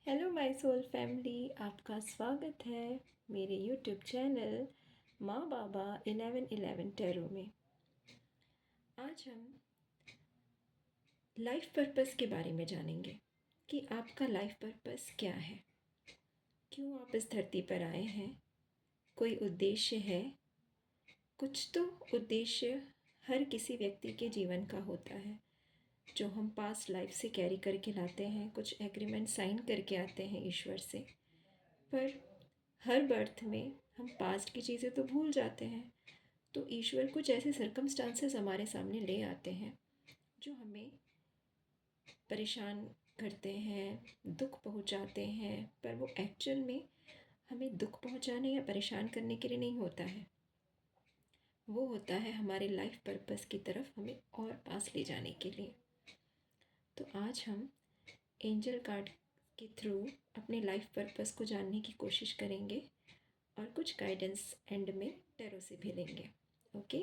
Hello my soul family, आपका स्वागत है मेरे यूट्यूब चैनल माँ बाबा 1111 टैरो में। आज हम लाइफ पर्पस के बारे में जानेंगे कि आपका लाइफ पर्पस क्या है, क्यों आप इस धरती पर आए हैं। कोई उद्देश्य है। कुछ तो उद्देश्य हर किसी व्यक्ति के जीवन का होता है जो हम पास्ट लाइफ से कैरी करके लाते हैं। कुछ एग्रीमेंट साइन करके आते हैं ईश्वर से, पर हर बर्थ में हम पास्ट की चीज़ें तो भूल जाते हैं। तो ईश्वर कुछ ऐसे सर्कमस्टांसेस हमारे सामने ले आते हैं जो हमें परेशान करते हैं, दुख पहुंचाते हैं, पर वो एक्चुअल में हमें दुख पहुंचाने या परेशान करने के लिए नहीं होता है। वो होता है हमारे लाइफ पर्पस की तरफ हमें और पास ले जाने के लिए। तो आज हम एंजल कार्ड के थ्रू अपने लाइफ पर्पस को जानने की कोशिश करेंगे और कुछ गाइडेंस एंड में टैरो से भी लेंगे। ओके,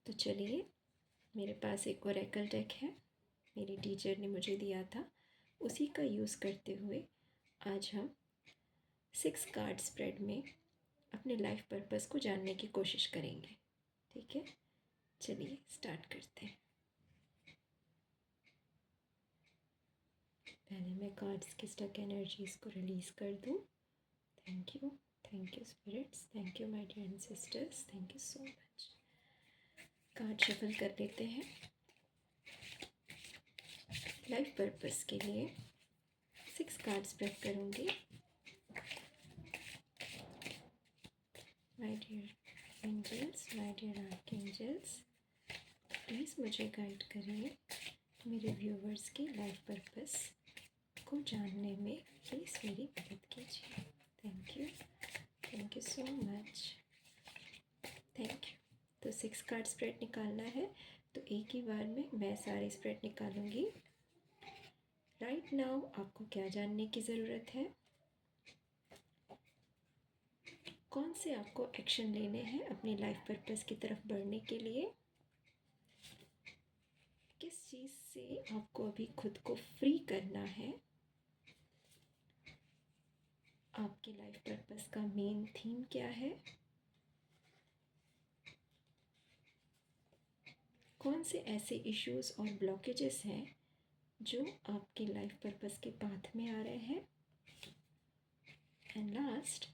तो चलिए, मेरे पास एक ओरेकल डेक है, मेरी टीचर ने मुझे दिया था, उसी का यूज़ करते हुए आज हम 6 कार्ड स्प्रेड में अपने लाइफ पर्पस को जानने की कोशिश करेंगे। ठीक है, चलिए स्टार्ट करते हैं। पहले मैं कार्ड्स की स्टक एनर्जीज़ को रिलीज़ कर दूँ। Thank you spirits, thank you my dear sisters, thank you so much. Card shuffle कर लेते हैं। लाइफ पर्पस के लिए 6 कार्ड स्प्रेड करूँगी। My dear angels, my dear archangels, please मुझे गाइड करिए। मेरे व्यूवर्स की लाइफ पर्पस को जानने में प्लीज़ मेरी मदद कीजिए। Thank you so much, thank you. तो 6 कार्ड स्प्रेड निकालना है, तो एक ही बार में मैं सारे स्प्रेड निकालूंगी। राइट नाउ आपको क्या जानने की ज़रूरत है, कौन से आपको एक्शन लेने हैं अपनी लाइफ पर्पस की तरफ बढ़ने के लिए, किस चीज़ से आपको अभी खुद को फ्री करना है, आपके लाइफ पर्पस का मेन थीम क्या है, कौन से ऐसे इश्यूज और ब्लॉकेजेस हैं जो आपके लाइफ पर्पस के पाथ में आ रहे हैं, एंड लास्ट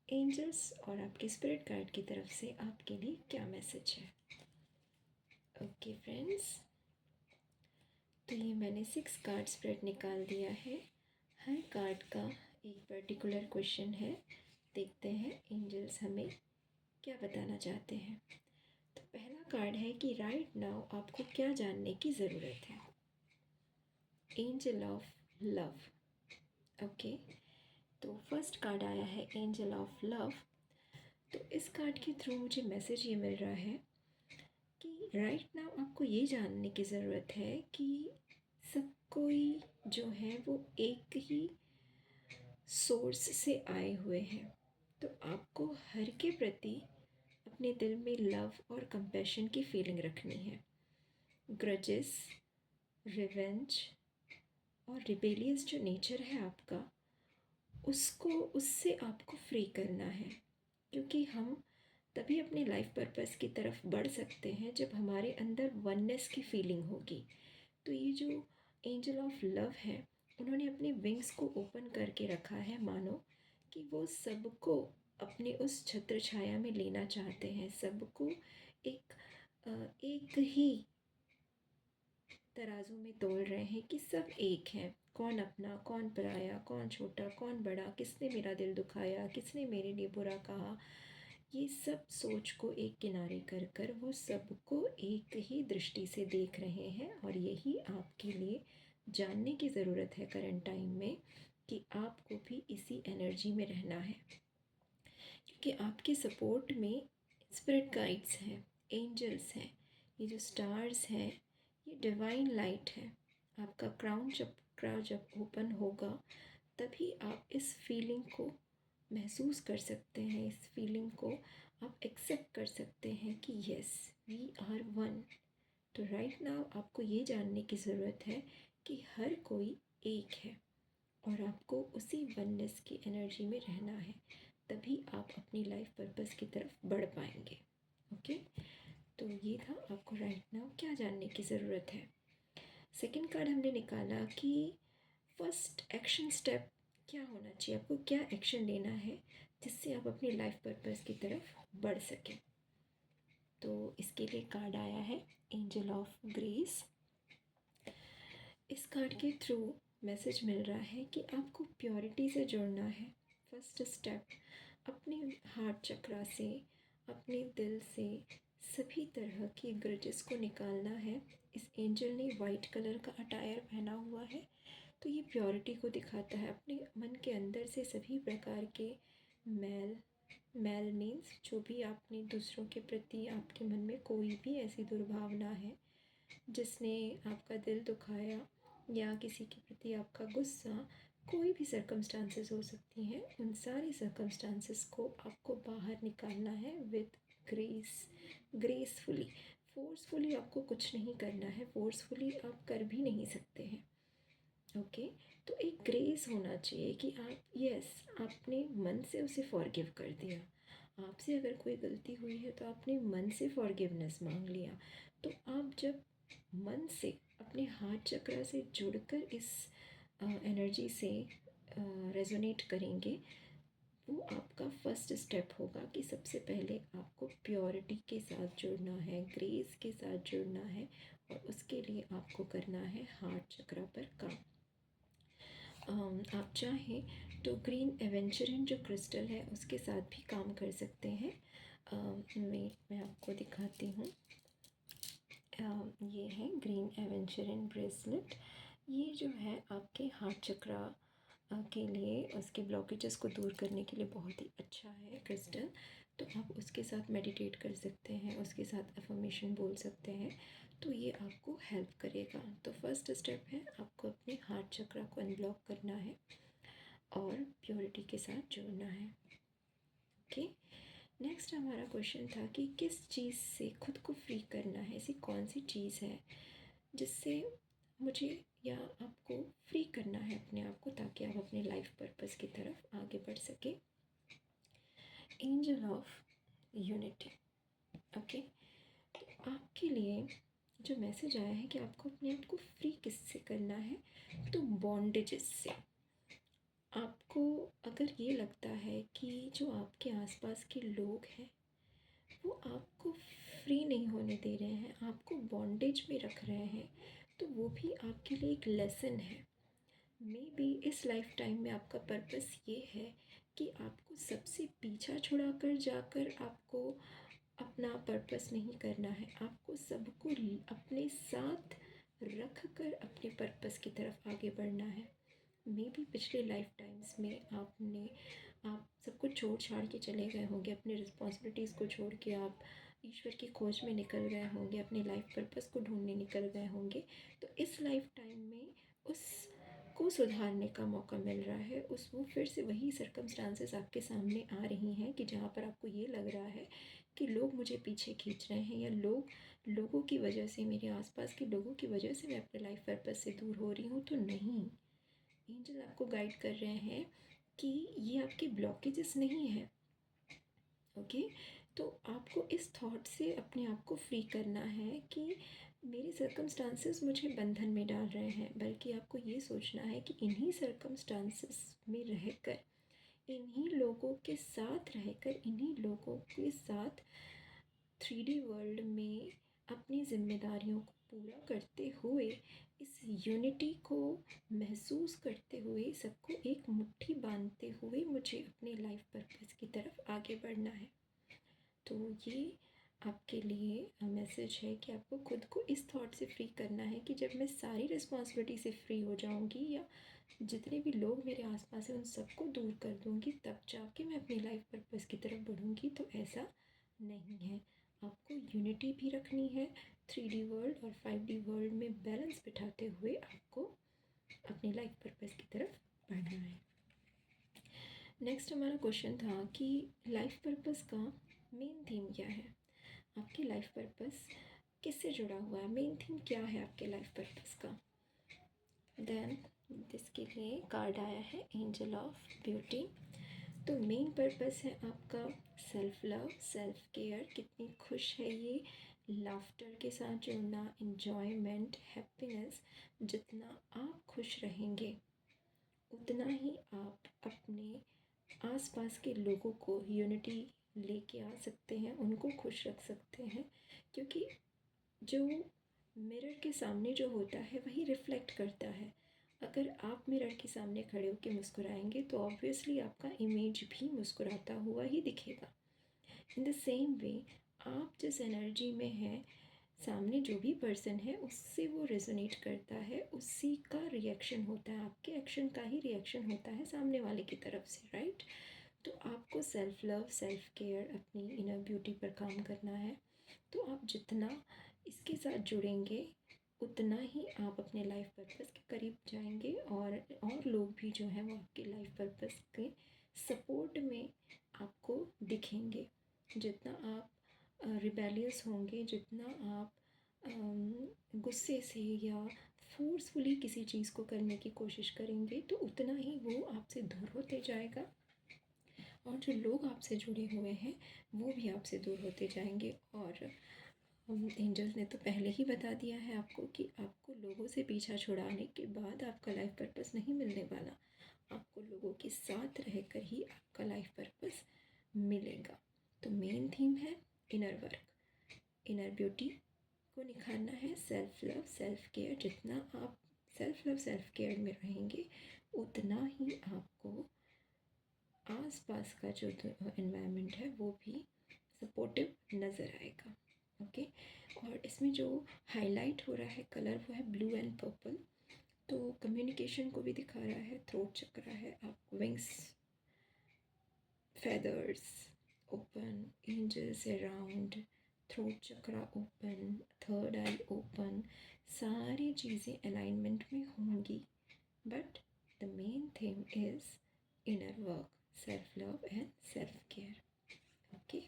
एंजल्स और आपके स्पिरिट गाइड की तरफ से आपके लिए क्या मैसेज है। ओके फ्रेंड्स, तो ये मैंने 6 कार्ड स्प्रेड निकाल दिया है। हर कार्ड का एक पर्टिकुलर क्वेश्चन है। देखते हैं एंजल्स हमें क्या बताना चाहते हैं। तो पहला कार्ड है कि राइट नाउ आपको क्या जानने की ज़रूरत है। Angel of love. ओके, तो फर्स्ट कार्ड आया है एंजल ऑफ लव। तो इस कार्ड के थ्रू मुझे मैसेज ये मिल रहा है कि राइट नाउ आपको ये जानने की ज़रूरत है कि सब कोई जो है वो एक ही सोर्स से आए हुए हैं। तो आपको हर के प्रति अपने दिल में लव और कंपैशन की फीलिंग रखनी है। ग्रजेस, रिवेंज और रिबेलियस जो नेचर है आपका, उसको उससे आपको फ्री करना है, क्योंकि हम तभी अपने लाइफ पर्पस की तरफ बढ़ सकते हैं जब हमारे अंदर वननेस की फीलिंग होगी। तो ये जो एंजल ऑफ लव है, उन्होंने अपने विंग्स को ओपन करके रखा है, मानो कि वो सबको अपने उस छत्र छाया में लेना चाहते हैं। सबको एक एक ही तराजू में तोल रहे हैं कि सब एक हैं। कौन अपना, कौन पराया, कौन छोटा, कौन बड़ा, किसने मेरा दिल दुखाया, किसने मेरे लिए बुरा कहा, ये सब सोच को एक किनारे कर कर वो सबको एक ही दृष्टि से देख रहे हैं। और यही आपके लिए जानने की ज़रूरत है करंट टाइम में, कि आपको भी इसी एनर्जी में रहना है, क्योंकि आपके सपोर्ट में स्पिरिट गाइड्स हैं, एंजल्स हैं, ये जो स्टार्स हैं, ये डिवाइन लाइट है। आपका क्राउन चक्रा जब ओपन होगा तभी आप इस फीलिंग को महसूस कर सकते हैं, इस फीलिंग को आप एक्सेप्ट कर सकते हैं कि यस, वी आर वन। तो राइट नाउ आपको ये जानने की ज़रूरत है कि हर कोई एक है और आपको उसी वननेस की एनर्जी में रहना है, तभी आप अपनी लाइफ पर्पस की तरफ बढ़ पाएंगे। ओके, तो ये था आपको राइट नाउ क्या जानने की ज़रूरत है। सेकंड कार्ड हमने निकाला कि फर्स्ट एक्शन स्टेप क्या होना चाहिए, आपको क्या एक्शन लेना है जिससे आप अपनी लाइफ पर्पस की तरफ बढ़ सकें। तो इसके लिए कार्ड आया है एंजल ऑफ ग्रेस। इस कार्ड के थ्रू मैसेज मिल रहा है कि आपको प्योरिटी से जुड़ना है। फर्स्ट स्टेप अपने हार्ट चक्रा से, अपने दिल से सभी तरह की ग्रजेस को निकालना है। इस एंजल ने वाइट कलर का अटायर पहना हुआ है, तो ये प्योरिटी को दिखाता है। अपने मन के अंदर से सभी प्रकार के मैल मैल मीन्स जो भी आपने दूसरों के प्रति आपके मन में कोई भी ऐसी दुर्भावना है जिसने आपका दिल दुखाया, या किसी के प्रति आपका गुस्सा, कोई भी सर्कमस्टांसेस हो सकती हैं, उन सारे सर्कमस्टांसेस को आपको बाहर निकालना है विद ग्रेसफुली। फोर्सफुली आपको कुछ नहीं करना है, फोर्सफुली आप कर भी नहीं सकते हैं। ओके, तो एक ग्रेस होना चाहिए कि आप आपने मन से उसे फॉरगिव कर दिया। आपसे अगर कोई गलती हुई है तो आपने मन से फॉरगिवनेस मांग लिया। तो आप जब मन से अपने हार्ट चक्र से जुड़कर इस एनर्जी से रेजोनेट करेंगे, वो आपका फर्स्ट स्टेप होगा कि सबसे पहले आपको प्योरिटी के साथ जुड़ना है, ग्रेस के साथ जुड़ना है, और उसके लिए आपको करना है हार्ट चक्र पर काम। आप चाहें तो ग्रीन एवेंचरिन जो क्रिस्टल है उसके साथ भी काम कर सकते हैं। मैं आपको दिखाती हूँ। ये है ग्रीन एवेंचरिन ब्रेसलेट। ये जो है आपके हार्ट चक्रा के लिए, उसके ब्लॉकेजेस को दूर करने के लिए बहुत ही अच्छा है क्रिस्टल। तो आप उसके साथ मेडिटेट कर सकते हैं, उसके साथ अफर्मेशन बोल सकते हैं, तो ये आपको हेल्प करेगा। तो फर्स्ट स्टेप है आपको अपने हार्ट चक्रा को अनब्लॉक करना है और प्योरिटी के साथ जुड़ना है। ओके, नेक्स्ट हमारा क्वेश्चन था कि किस चीज़ से खुद को फ्री करना है, ऐसी कौन सी चीज़ है जिससे मुझे या आपको फ्री करना है अपने आप को, ताकि आप अपने लाइफ पर्पस की तरफ आगे बढ़ सके। Angel of unity. ओके, तो आपके लिए जो मैसेज आया है कि आपको अपने आप को फ्री किससे करना है, तो बॉन्डेजेस से। आपको अगर ये लगता है कि जो आपके आसपास के लोग हैं वो आपको फ्री नहीं होने दे रहे हैं, आपको बॉन्डेज में रख रहे हैं, तो वो भी आपके लिए एक लेसन है। मे बी इस लाइफ टाइम में आपका पर्पस ये है कि आपको सबसे पीछा छुड़ा कर जाकर आपको अपना पर्पस नहीं करना है, आपको सबको अपने साथ रख कर अपने पर्पस की तरफ आगे बढ़ना है। मे बी पिछले लाइफ टाइम्स में आप सब कुछ छोड़ छाड़ के चले गए होंगे, अपने रिस्पॉन्सिबिलिटीज़ को छोड़ के आप ईश्वर की खोज में निकल गए होंगे, अपने लाइफ पर्पस को ढूंढने निकल गए होंगे। तो इस लाइफ टाइम में उसको सुधारने का मौका मिल रहा है। वो फिर से वही सर्कमस्टांसेस आपके सामने आ रही हैं कि जहाँ पर आपको ये लग रहा है कि लोग मुझे पीछे खींच रहे हैं, या लोगों की वजह से, मेरे आसपास के लोगों की वजह से मैं अपने लाइफ पर्पस से दूर हो रही हूँ। तो नहीं, एंजल आपको गाइड कर रहे हैं कि ये आपके ब्लॉकेजेस नहीं हैं। ओके, तो आपको इस थॉट से अपने आप को फ्री करना है कि मेरे सर्कमस्टांसेस मुझे बंधन में डाल रहे हैं, बल्कि आपको ये सोचना है कि इन्हीं सर्कमस्टांसेस में रहकर, इन्हीं लोगों के साथ रहकर, इन्हीं लोगों के साथ 3D वर्ल्ड में अपनी जिम्मेदारियों को पूरा करते हुए, इस यूनिटी को महसूस करते हुए, सबको एक मुट्ठी बांधते हुए मुझे अपने लाइफ पर्पस की तरफ आगे बढ़ना है। तो ये आपके लिए मैसेज है कि आपको खुद को इस थॉट से फ्री करना है कि जब मैं सारी रिस्पॉन्सिबिलिटी से फ्री हो जाऊंगी, या जितने भी लोग मेरे आसपास हैं उन सबको दूर कर दूंगी, तब जाके मैं अपनी लाइफ पर्पस की तरफ बढ़ूंगी। तो ऐसा नहीं है, आपको यूनिटी भी रखनी है। 3D वर्ल्ड और 5D वर्ल्ड में बैलेंस बिठाते हुए आपको अपनी लाइफ पर्पस की तरफ बढ़ना है। नेक्स्ट हमारा क्वेश्चन था कि लाइफ पर्पस का मेन थीम क्या है, आपकी लाइफ पर्पस किससे जुड़ा हुआ है, मेन थीम क्या है आपके लाइफ पर्पस का। देन जिसके लिए कार्ड आया है एंजल ऑफ ब्यूटी। तो मेन पर्पस है आपका सेल्फ लव, सेल्फ केयर। कितनी खुश है ये, लाफ्टर के साथ जुड़ना, इन्जॉयमेंट, हैप्पीनेस। जितना आप खुश रहेंगे उतना ही आप अपने आसपास के लोगों को यूनिटी लेके आ सकते हैं, उनको खुश रख सकते हैं। क्योंकि जो मिरर के सामने जो होता है वही रिफ्लेक्ट करता है। अगर आप मिरर के सामने खड़े होकर मुस्कुराएंगे तो ऑब्वियसली आपका इमेज भी मुस्कुराता हुआ ही दिखेगा। इन द सेम वे आप जिस एनर्जी में हैं, सामने जो भी पर्सन है उससे वो रेजोनेट करता है, उसी का रिएक्शन होता है, आपके एक्शन का ही रिएक्शन होता है सामने वाले की तरफ से, राइट। तो आपको सेल्फ लव, सेल्फ केयर, अपनी इनर ब्यूटी पर काम करना है। तो आप जितना इसके साथ जुड़ेंगे उतना ही आप अपने लाइफ पर्पस के करीब जाएंगे, और लोग भी जो हैं वो आपके लाइफ पर्पस के सपोर्ट में आपको दिखेंगे। जितना आप रिबेलियस होंगे, जितना आप गुस्से से या फोर्सफुली किसी चीज़ को करने की कोशिश करेंगे तो उतना ही वो आपसे दूर होते जाएगा, और जो लोग आपसे जुड़े हुए हैं वो भी आपसे दूर होते जाएंगे। और एंजल्स ने तो पहले ही बता दिया है आपको कि आपको लोगों से पीछा छुड़ाने के बाद आपका लाइफ पर्पस नहीं मिलने वाला, आपको लोगों के साथ रहकर ही आपका लाइफ पर्पस मिलेगा। तो मेन थीम है इनर वर्क, इनर ब्यूटी को निखारना है, सेल्फ लव, सेल्फ केयर। जितना आप सेल्फ लव, सेल्फ केयर में रहेंगे उतना ही आपको आसपास का जो एनवायरनमेंट है वो भी सपोर्टिव नज़र आएगा। ओके। और इसमें जो हाईलाइट हो रहा है कलर वो है ब्लू एंड पर्पल। तो कम्युनिकेशन को भी दिखा रहा है, थ्रोट चक्र है, आप wings, feathers open, angels around, throat chakra open, third eye open, सारी चीज़ें अलाइनमेंट में होंगी। But the main thing is inner work, self love and self care. Okay.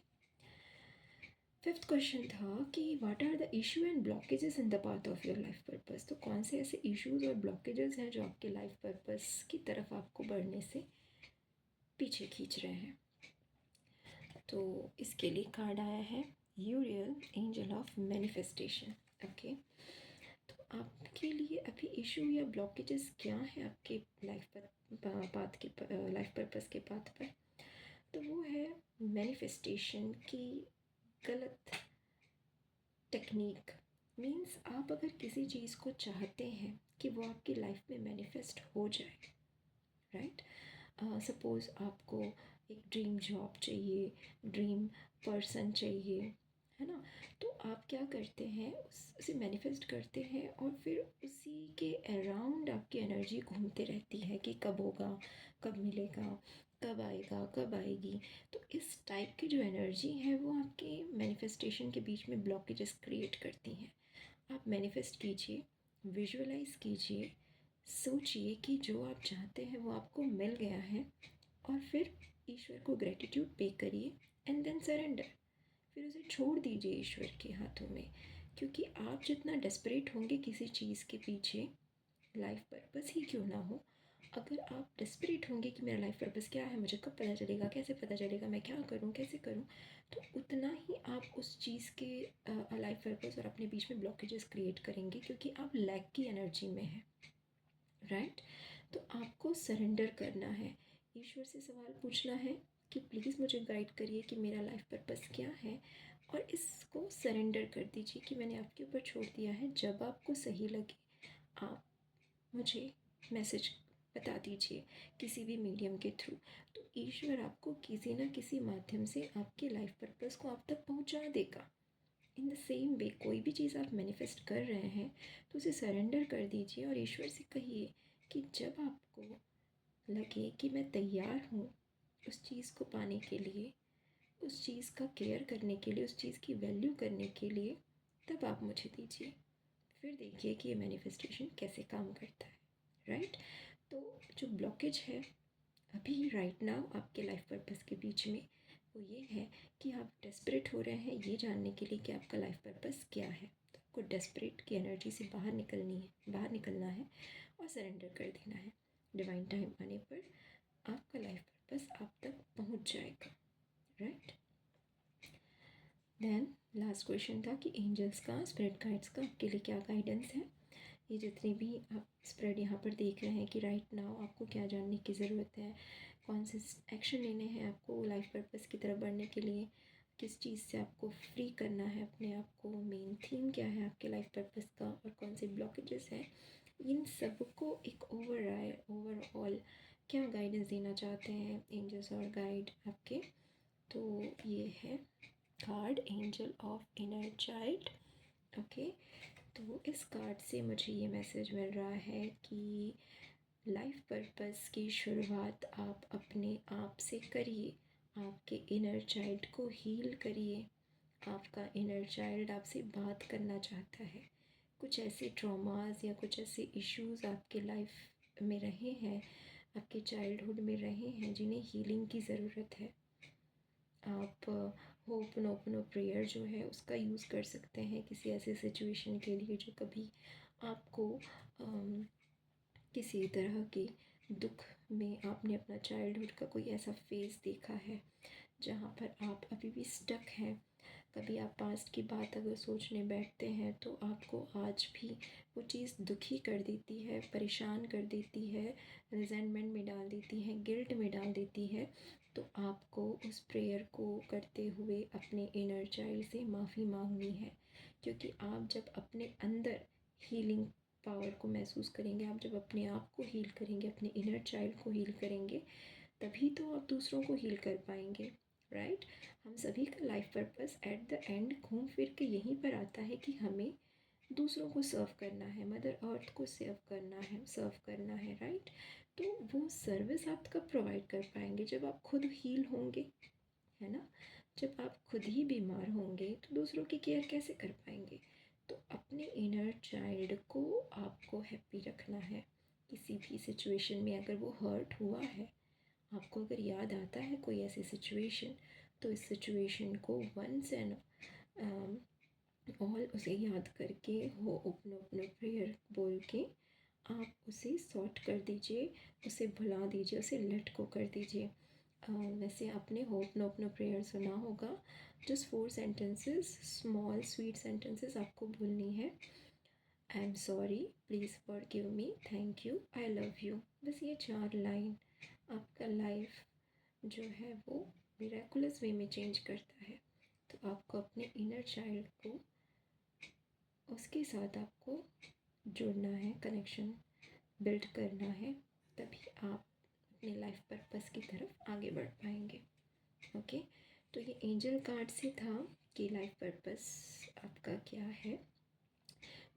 Fifth question था कि what are the issue and blockages in the path of your life purpose. तो कौन से ऐसे इश्यूज और ब्लॉकेजेस हैं जो आपके लाइफ पर्पस की तरफ आपको बढ़ने से पीछे खींच रहे हैं। तो इसके लिए कार्ड आया है यूरियल, एंजल ऑफ मैनिफेस्टेशन। ओके। तो आपके लिए अभी इशू या ब्लॉकेजेस क्या है आपके लाइफ पर पाथ के लाइफ पर्पस के पाथ पर। तो वो है मैनिफेस्टेशन की गलत टेक्निक। मीन्स आप अगर किसी चीज़ को चाहते हैं कि वो आपकी लाइफ में मैनिफेस्ट हो जाए, राइट। सपोज़ आपको एक ड्रीम जॉब चाहिए, ड्रीम पर्सन चाहिए, है ना। तो आप क्या करते हैं, उसे मैनिफेस्ट करते हैं और फिर उसी के अराउंड आपकी एनर्जी घूमते रहती है कि कब होगा, कब मिलेगा, कब आएगा, कब आएगी। तो इस टाइप की जो एनर्जी है वो आपके मैनिफेस्टेशन के बीच में ब्लॉकेजेस क्रिएट करती हैं। आप मैनिफेस्ट कीजिए, विजुअलाइज कीजिए, सोचिए कि जो आप चाहते हैं वो आपको मिल गया है, और फिर ईश्वर को ग्रेटिट्यूड पे करिए एंड देन सरेंडर। फिर उसे छोड़ दीजिए ईश्वर के हाथों में। क्योंकि आप जितना डेस्परेट होंगे किसी चीज़ के पीछे, लाइफ पर्पस ही क्यों ना हो, अगर आप डेस्परेट होंगे कि मेरा लाइफ पर्पस क्या है, मुझे कब पता चलेगा, कैसे पता चलेगा, मैं क्या करूँ, कैसे करूँ, तो उतना ही आप उस चीज़ के लाइफ पर्पस और अपने बीच में ब्लॉकेजेस क्रिएट करेंगे, क्योंकि आप लैक की एनर्जी में हैं, राइट। तो आपको सरेंडर करना है, ईश्वर से सवाल पूछना है कि प्लीज़ मुझे गाइड करिए कि मेरा लाइफ पर्पस क्या है, और इसको सरेंडर कर दीजिए कि मैंने आपके ऊपर छोड़ दिया है। जब आपको सही लगे आप मुझे मैसेज बता दीजिए किसी भी मीडियम के थ्रू। तो ईश्वर आपको किसी ना किसी माध्यम से आपके लाइफ पर्पस को आप तक पहुंचा देगा। इन द सेम वे कोई भी चीज़ आप मैनिफेस्ट कर रहे हैं तो उसे सरेंडर कर दीजिए और ईश्वर से कहिए कि जब आपको लगे कि मैं तैयार हूँ उस चीज़ को पाने के लिए, उस चीज़ का केयर करने के लिए, उस चीज़ की वैल्यू करने के लिए, तब आप मुझे दीजिए। फिर देखिए कि ये मैनिफेस्टेशन कैसे काम करता है, राइट। तो जो ब्लॉकेज है अभी राइट नाउ आपके लाइफ पर्पस के बीच में वो ये है कि आप डेस्परेट हो रहे हैं ये जानने के लिए कि आपका लाइफ पर्पस क्या है। तो आपको डेस्परेट की एनर्जी से बाहर निकलना है, और सरेंडर कर देना है। डिवाइन टाइम आने पर आपका लाइफ पर्पस आप तक पहुंच जाएगा, राइट। देन लास्ट क्वेश्चन था कि एंजल्स का, स्पिरिट गाइड्स का आपके लिए क्या गाइडेंस है। ये जितने भी आप स्प्रेड यहाँ पर देख रहे हैं कि राइट नाउ आपको क्या जानने की ज़रूरत है, कौन से एक्शन लेने हैं आपको लाइफ पर्पस की तरफ बढ़ने के लिए, किस चीज़ से आपको फ्री करना है अपने आप को, मेन थीम क्या है आपके लाइफ पर्पस का, और कौन से ब्लॉकेजेस हैं, इन सब को एक ओवरऑल क्या गाइडेंस देना चाहते हैं एंजल्स और गाइड आपके। तो ये है card angel of inner child. Okay, तो इस कार्ड से मुझे ये मैसेज मिल रहा है कि लाइफ पर्पस की शुरुआत आप अपने आप से करिए, आपके इनर चाइल्ड को हील करिए। आपका इनर चाइल्ड आपसे बात करना चाहता है। कुछ ऐसे ट्रॉमास या कुछ ऐसे इश्यूज़ आपके लाइफ में रहे हैं, आपके चाइल्डहुड में रहे हैं, जिन्हें हीलिंग की ज़रूरत है। आप होपनोपनो प्रेयर जो है उसका यूज़ कर सकते हैं किसी ऐसे सिचुएशन के लिए जो कभी आपको किसी तरह के दुख में आपने अपना चाइल्डहुड का कोई ऐसा फेज़ देखा है जहाँ पर आप अभी भी स्टक हैं। कभी आप पास्ट की बात अगर सोचने बैठते हैं तो आपको आज भी वो चीज़ दुखी कर देती है, परेशान कर देती है, रिजेंटमेंट में डाल देती है, गिल्ट में डाल देती है। तो आपको उस प्रेयर को करते हुए अपने इनर चाइल्ड से माफ़ी मांगनी है, क्योंकि आप जब अपने अंदर हीलिंग पावर को महसूस करेंगे, आप जब अपने आप को हील करेंगे, अपने इनर चाइल्ड को हील करेंगे, तभी तो आप दूसरों को हील कर पाएंगे, राइट। हम सभी का life purpose eight the and घूम फिर के यहीं पर आता है कि हमें दूसरों को सर्व करना है, मदर अर्थ को सर्व करना है, राइट। तो वो सर्विस आप कब प्रोवाइड कर पाएंगे, जब आप खुद हील होंगे, है ना। जब आप खुद ही बीमार होंगे तो दूसरों की केयर कैसे कर पाएंगे। तो अपने इनर चाइल्ड को आपको हैप्पी रखना है। किसी भी सिचुएशन में अगर वो हर्ट हुआ है, आपको अगर याद आता है कोई ऐसी सिचुएशन, तो इस सिचुएशन को वंस एंड ऑल उसे याद करके हो ओपन ओपन प्रेयर बोल के आप उसे सॉर्ट कर दीजिए, उसे भुला दीजिए, उसे लेट को कर दीजिए। वैसे आपने होप नो अपना प्रेयर सुना होगा। Just 4 sentences, small sweet sentences आपको बोलनी है। I am sorry, please forgive me, thank you, I love you. बस ये 4 लाइन आपका लाइफ जो है वो मिरेकुलस वे में चेंज करता है। तो आपको अपने इनर चाइल्ड को, उसके साथ आपको जुड़ना है, कनेक्शन बिल्ड करना है, तभी आप अपने लाइफ पर्पस की तरफ आगे बढ़ पाएंगे। ओके, तो ये एंजल कार्ड से था कि लाइफ पर्पस आपका क्या है।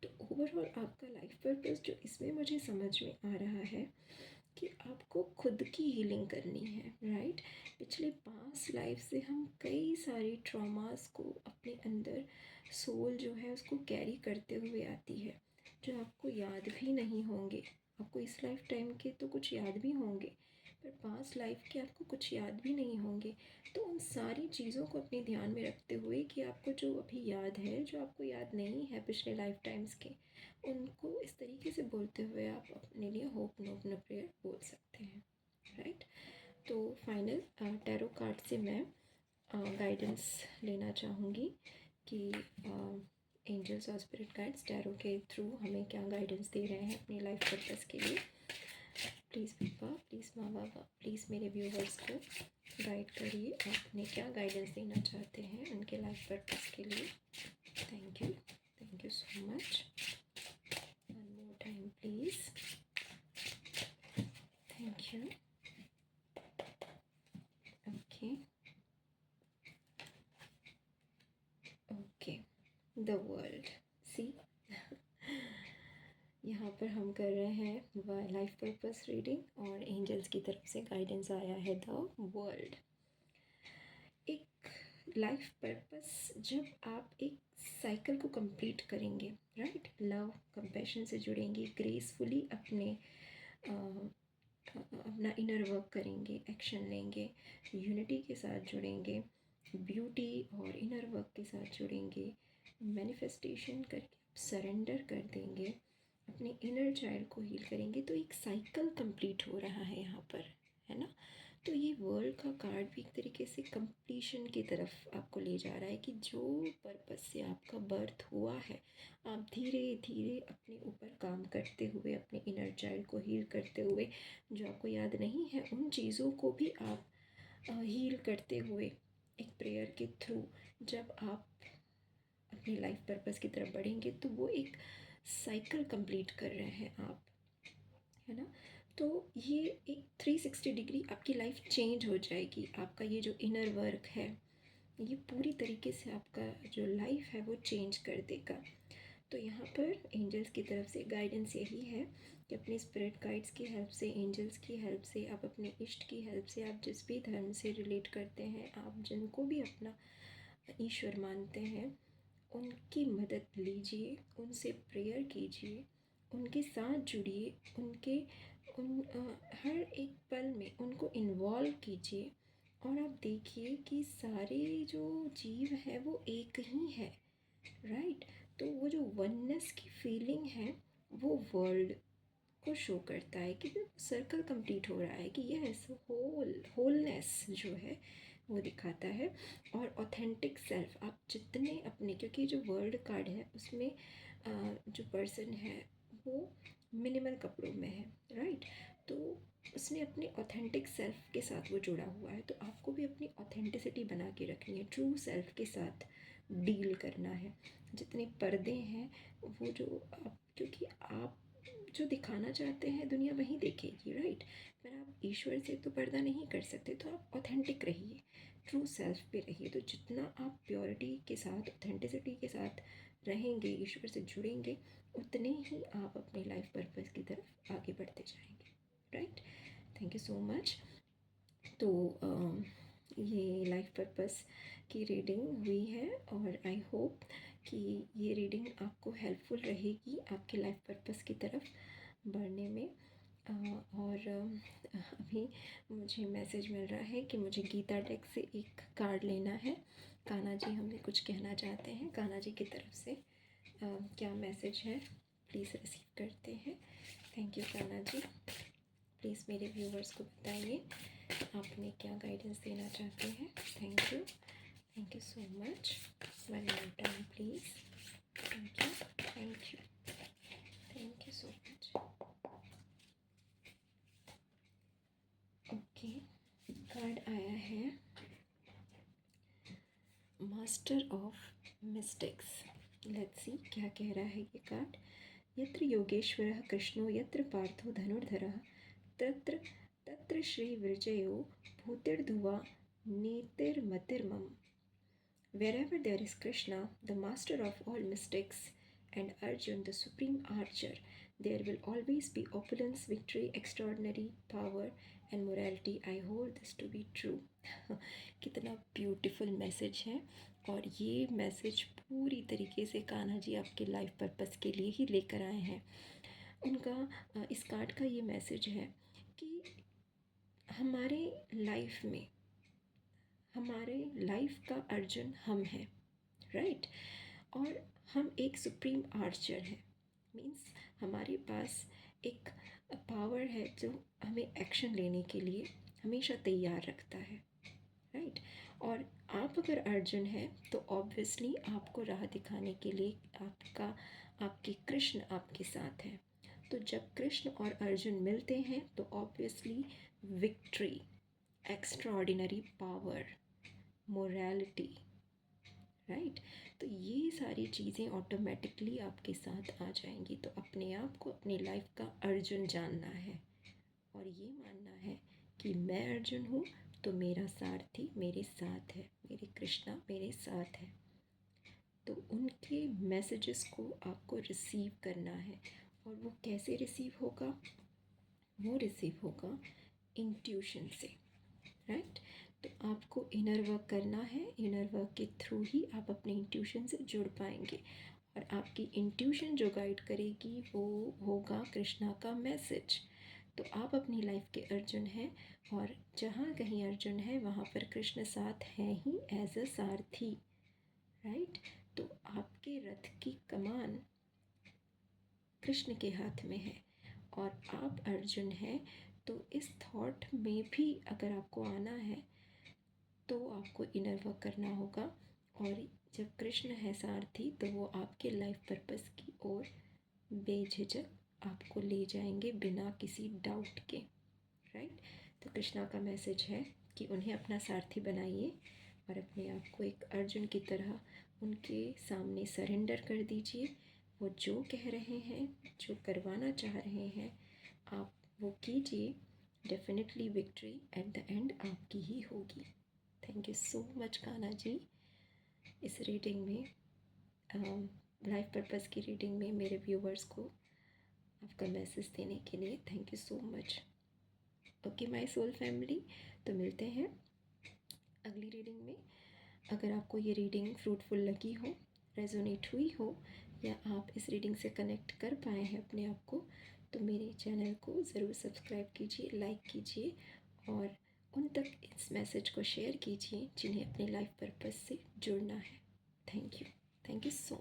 तो ओवरऑल आपका लाइफ पर्पस जो इसमें मुझे समझ में आ रहा है कि आपको खुद की हीलिंग करनी है, राइट। पिछले पास्ट लाइफ से हम कई सारे ट्रॉमास को अपने अंदर, सोल जो है उसको कैरी करते हुए आती है, जो आपको याद भी नहीं होंगे। आपको इस लाइफ टाइम के तो कुछ याद भी होंगे, पर पास्ट लाइफ के आपको कुछ याद भी नहीं होंगे। तो उन सारी चीज़ों को अपने ध्यान में रखते हुए कि आपको जो अभी याद है, जो आपको याद नहीं है पिछले लाइफ टाइम्स के, उनको इस तरीके से बोलते हुए आप अपने लिए होप नो अपना प्रेयर बोल सकते हैं, राइट। तो फाइनल टैरो कार्ड से मैं गाइडेंस लेना चाहूँगी कि एंजल्स और स्पिरिट गाइड्स टैरो के थ्रू हमें क्या गाइडेंस दे रहे हैं अपनी लाइफ पर्पस के लिए। प्लीज़ पापा, प्लीज़ माँ बाबा, प्लीज़ मेरे व्यूवर्स को गाइड करिए, आपने क्या गाइडेंस देना चाहते हैं उनके लाइफ पर्पस के लिए। Thank you so much. One more time please. Thank you. Okay okay, the world, see यहाँ पर हम कर रहे हैं लाइफ पर्पस रीडिंग और एंजल्स की तरफ से गाइडेंस आया है द वर्ल्ड। एक लाइफ पर्पस, जब आप एक साइकिल को कंप्लीट करेंगे, राइट, लव कंपैशन से जुड़ेंगे, ग्रेसफुली अपना इनर वर्क करेंगे, एक्शन लेंगे, यूनिटी के साथ जुड़ेंगे, ब्यूटी और इनर वर्क के साथ जुड़ेंगे, मैनिफेस्टेशन करके आप सरेंडर कर देंगे, अपने इनर चाइल्ड को हील करेंगे, तो एक साइकिल कंप्लीट हो रहा है यहाँ पर, है ना। तो ये वर्ल्ड का कार्ड भी एक तरीके से कंप्लीशन की तरफ आपको ले जा रहा है कि जो पर्पस से आपका बर्थ हुआ है, आप धीरे धीरे अपने ऊपर काम करते हुए, अपने इनर चाइल्ड को हील करते हुए, जो आपको याद नहीं है उन चीज़ों को भी आप हील करते हुए एक प्रेयर के थ्रू जब आप अपनी लाइफ पर्पस की तरफ बढ़ेंगे, तो वो एक साइकिल कंप्लीट कर रहे हैं आप, है ना। तो ये एक 360 डिग्री आपकी लाइफ चेंज हो जाएगी। आपका ये जो इनर वर्क है, ये पूरी तरीके से आपका जो लाइफ है वो चेंज कर देगा। तो यहाँ पर एंजल्स की तरफ से गाइडेंस यही है कि अपने स्पिरिट गाइड्स की हेल्प से, एंजल्स की हेल्प से, आप अपने इष्ट की हेल्प से, आप जिस भी धर्म से रिलेट करते हैं, आप जिनको भी अपना ईश्वर मानते हैं, उनकी मदद लीजिए, उनसे प्रेयर कीजिए, उनके साथ जुड़िए, उनके हर एक पल में उनको इन्वॉल्व कीजिए, और आप देखिए कि सारे जो जीव हैं वो एक ही है, राइट। तो वो जो वननेस की फीलिंग है वो वर्ल्ड को शो करता है कि सर्कल कंप्लीट हो रहा है, कि यस होलनेस जो है वो दिखाता है। और ऑथेंटिक सेल्फ आप जितने अपने, क्योंकि जो वर्ल्ड कार्ड है उसमें जो पर्सन है वो मिनिमल कपड़ों में है, राइट। तो उसने अपने ऑथेंटिक सेल्फ के साथ वो जुड़ा हुआ है, तो आपको भी अपनी ऑथेंटिसिटी बना के रखनी है, ट्रू सेल्फ के साथ डील करना है। जितने पर्दे हैं वो जो आप, क्योंकि आप जो दिखाना चाहते हैं दुनिया वही देखेगी, राइट। पर आप ईश्वर से तो पर्दा नहीं कर सकते, तो आप ऑथेंटिक रहिए, ट्रू सेल्फ पे रहिए। तो जितना आप प्योरिटी के साथ, ऑथेंटिसिटी के साथ रहेंगे, ईश्वर से जुड़ेंगे, उतने ही आप अपनी लाइफ पर्पस की तरफ आगे बढ़ते जाएंगे, right. Thank you so much. तो ये लाइफ पर्पस की रीडिंग हुई है, और आई होप कि ये रीडिंग आपको हेल्पफुल रहेगी आपके लाइफ पर्पस की तरफ बढ़ने में। और अभी मुझे मैसेज मिल रहा है कि मुझे गीता डेक से एक कार्ड लेना है। कान्हा जी हमें कुछ कहना चाहते हैं, कान्हा जी की तरफ से क्या मैसेज है प्लीज़ रिसीव करते हैं। Thank you Kanha ji, please मेरे व्यूवर्स को बताइए आपने क्या गाइडेंस देना चाहते हैं। Thank you so much. One more time please. Thank you, thank you, thank you so much. Okay, card आया है master of mistakes. Let's see क्या कह रहा है ये कार्ड। यत्र योगेश्वरः कृष्णो यत्र पार्थो धनुर्धरः तत्र तत्र श्रीविजयो भूतिर्धुवा नीतिर्मतिर्मम। Wherever there is Krishna, the master of all mystics, and Arjun, the supreme archer, there will always be opulence, victory, extraordinary power, and morality. I hold this to be true. कितना beautiful message है, और ये message पूरी तरीके से कान्हा जी आपके life purpose के लिए ही लेकर आए हैं। उनका इस कार्ड का ये मैसेज है कि हमारे लाइफ में, हमारे लाइफ का अर्जुन हम हैं, राइट। और हम एक सुप्रीम आर्चर हैं, मीन्स हमारे पास एक पावर है जो हमें एक्शन लेने के लिए हमेशा तैयार रखता है, राइट। और आप अगर अर्जुन हैं तो ऑब्वियसली आपको राह दिखाने के लिए आपके कृष्ण आपके साथ हैं। तो जब कृष्ण और अर्जुन मिलते हैं तो obviously victory, extraordinary power, morality, right. तो ये सारी चीज़ें ऑटोमेटिकली आपके साथ आ जाएंगी। तो अपने आप को अपनी लाइफ का अर्जुन जानना है, और ये मानना है कि मैं अर्जुन हूँ तो मेरा सारथी मेरे साथ है, मेरे कृष्णा मेरे साथ है। तो उनके मैसेजेस को आपको रिसीव करना है, और वो कैसे रिसीव होगा? वो रिसीव होगा इंट्यूशन से, राइट। तो आपको इनर वर्क करना है, इनर वर्क के थ्रू ही आप अपने इंट्यूशन से जुड़ पाएंगे, और आपकी इंट्यूशन जो गाइड करेगी वो होगा कृष्णा का मैसेज। तो आप अपनी लाइफ के अर्जुन हैं, और जहाँ कहीं अर्जुन है वहाँ पर कृष्ण साथ हैं ही एज अ सारथी, राइट। तो आपके रथ की कमान कृष्ण के हाथ में है और आप अर्जुन हैं। तो इस थॉट में भी अगर आपको आना है तो आपको इनर वर्क करना होगा। और जब कृष्ण है सारथी तो वो आपके लाइफ पर्पस की ओर बेझिझक आपको ले जाएंगे बिना किसी डाउट के, राइट। तो कृष्णा का मैसेज है कि उन्हें अपना सारथी बनाइए और अपने आप को एक अर्जुन की तरह उनके सामने सरेंडर कर दीजिए। वो जो कह रहे हैं, जो करवाना चाह रहे हैं, आप वो कीजिए। Definitely victory at the end आपकी ही होगी। Thank you so much Kanha ji, इस रीडिंग में लाइफ पर्पस की रीडिंग में मेरे व्यूवर्स को आपका मैसेज देने के लिए thank you so much. Okay my soul family, तो मिलते हैं अगली रीडिंग में। अगर आपको ये रीडिंग फ्रूटफुल लगी हो, रेजोनेट हुई हो, या आप इस रीडिंग से कनेक्ट कर पाए हैं अपने आप को, तो मेरे चैनल को ज़रूर सब्सक्राइब कीजिए, लाइक कीजिए और उन तक इस मैसेज को शेयर कीजिए जिन्हें अपनी लाइफ पर्पस से जुड़ना है। Thank you so